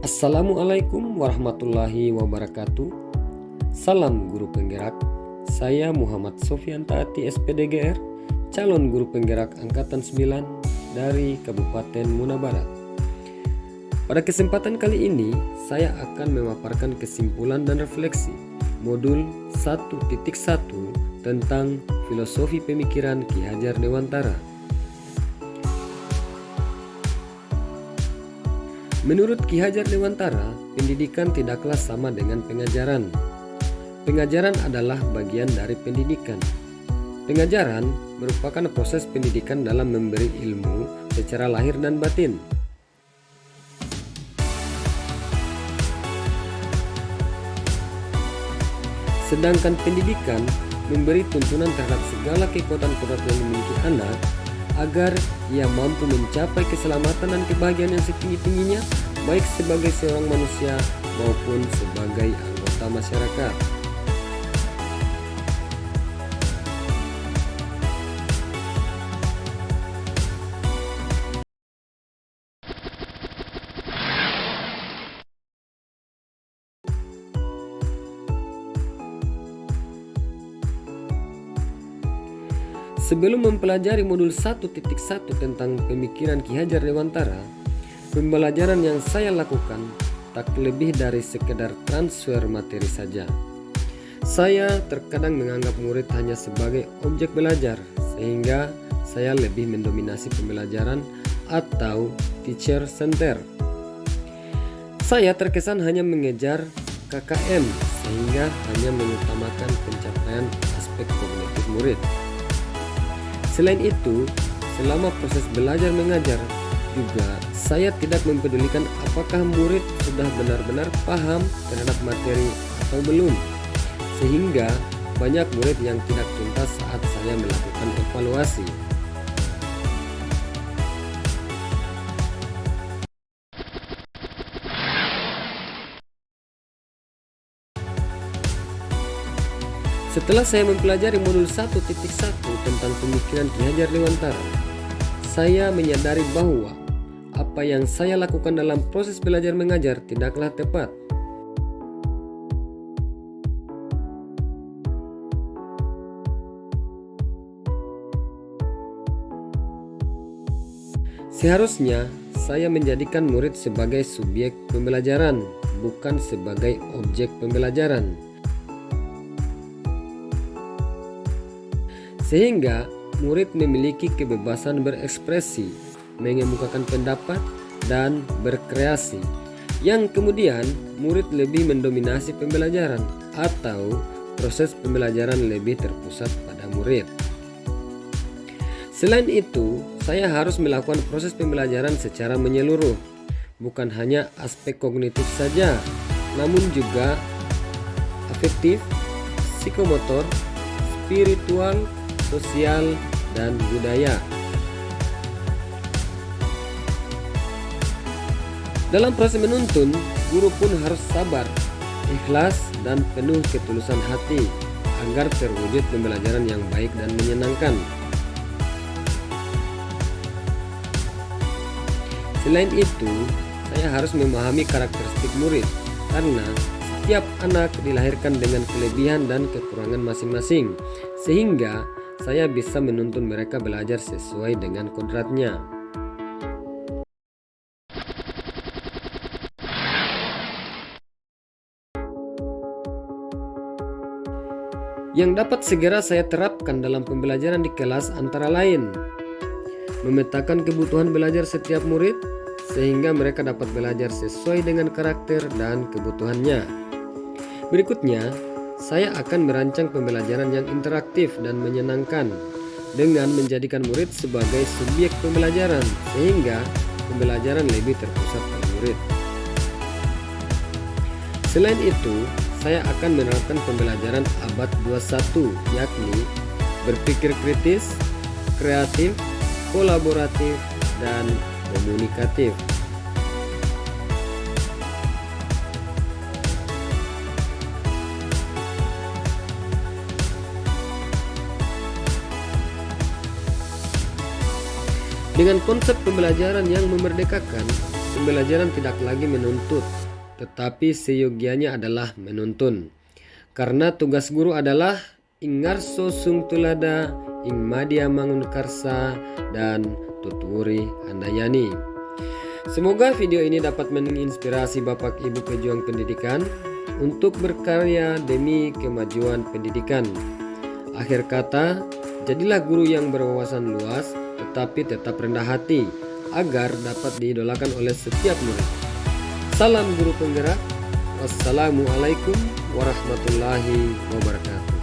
Assalamualaikum warahmatullahi wabarakatuh. Salam guru penggerak. Saya Muhammad Sofyan Taati SPDGR, calon guru penggerak angkatan 9 dari Kabupaten Muna Barat. Pada kesempatan kali ini, saya akan memaparkan kesimpulan dan refleksi modul 1.1 tentang filosofi pemikiran Ki Hajar Dewantara. Menurut Ki Hajar Dewantara, pendidikan tidaklah sama dengan pengajaran. Pengajaran adalah bagian dari pendidikan. Pengajaran merupakan proses pendidikan dalam memberi ilmu secara lahir dan batin. Sedangkan pendidikan memberi tuntunan terhadap segala kekuatan-kekuatan yang dimiliki anak agar ia mampu mencapai keselamatan dan kebahagiaan yang setinggi-tingginya, baik sebagai seorang manusia maupun sebagai anggota masyarakat. Sebelum mempelajari modul 1.1 tentang pemikiran Ki Hajar Dewantara, pembelajaran yang saya lakukan tak lebih dari sekedar transfer materi saja. Saya terkadang menganggap murid hanya sebagai objek belajar, sehingga saya lebih mendominasi pembelajaran atau teacher center. Saya terkesan hanya mengejar KKM, sehingga hanya mengutamakan pencapaian aspek kognitif murid. Selain itu, selama proses belajar mengajar juga saya tidak mempedulikan apakah murid sudah benar-benar paham terhadap materi atau belum, sehingga banyak murid yang tidak tuntas saat saya melakukan evaluasi. Setelah saya mempelajari modul 1.1 tentang pemikiran Ki Hajar Dewantara, saya menyadari bahwa apa yang saya lakukan dalam proses belajar mengajar tidaklah tepat. Seharusnya saya menjadikan murid sebagai subjek pembelajaran, bukan sebagai objek pembelajaran. Sehingga murid memiliki kebebasan berekspresi, mengemukakan pendapat, dan berkreasi, yang kemudian murid lebih mendominasi pembelajaran atau proses pembelajaran lebih terpusat pada murid. Selain itu, saya harus melakukan proses pembelajaran secara menyeluruh, bukan hanya aspek kognitif saja, namun juga afektif, psikomotor, spiritual, sosial, dan budaya. Dalam proses menuntun, guru pun harus sabar, ikhlas, dan penuh ketulusan hati agar terwujud pembelajaran yang baik dan menyenangkan. Selain itu, saya harus memahami karakteristik murid, karena setiap anak dilahirkan dengan kelebihan dan kekurangan masing-masing, sehingga saya bisa menuntun mereka belajar sesuai dengan kodratnya. Yang dapat segera saya terapkan dalam pembelajaran di kelas antara lain: memetakan kebutuhan belajar setiap murid sehingga mereka dapat belajar sesuai dengan karakter dan kebutuhannya. Berikutnya, saya akan merancang pembelajaran yang interaktif dan menyenangkan dengan menjadikan murid sebagai subjek pembelajaran sehingga pembelajaran lebih terpusat pada murid. Selain itu, saya akan menerapkan pembelajaran abad 21, yakni berpikir kritis, kreatif, kolaboratif, dan komunikatif. Dengan konsep pembelajaran yang memerdekakan, pembelajaran tidak lagi menuntut, tetapi seyogianya adalah menuntun. Karena tugas guru adalah ingarso sung tulada, ing madia mangun karsa, dan tuturi handayani. Semoga video ini dapat menginspirasi Bapak Ibu pejuang pendidikan untuk berkarya demi kemajuan pendidikan. Akhir kata, jadilah guru yang berwawasan luas tetapi tetap rendah hati agar dapat diidolakan oleh setiap murid. Salam guru penggerak. Wassalamualaikum warahmatullahi wabarakatuh.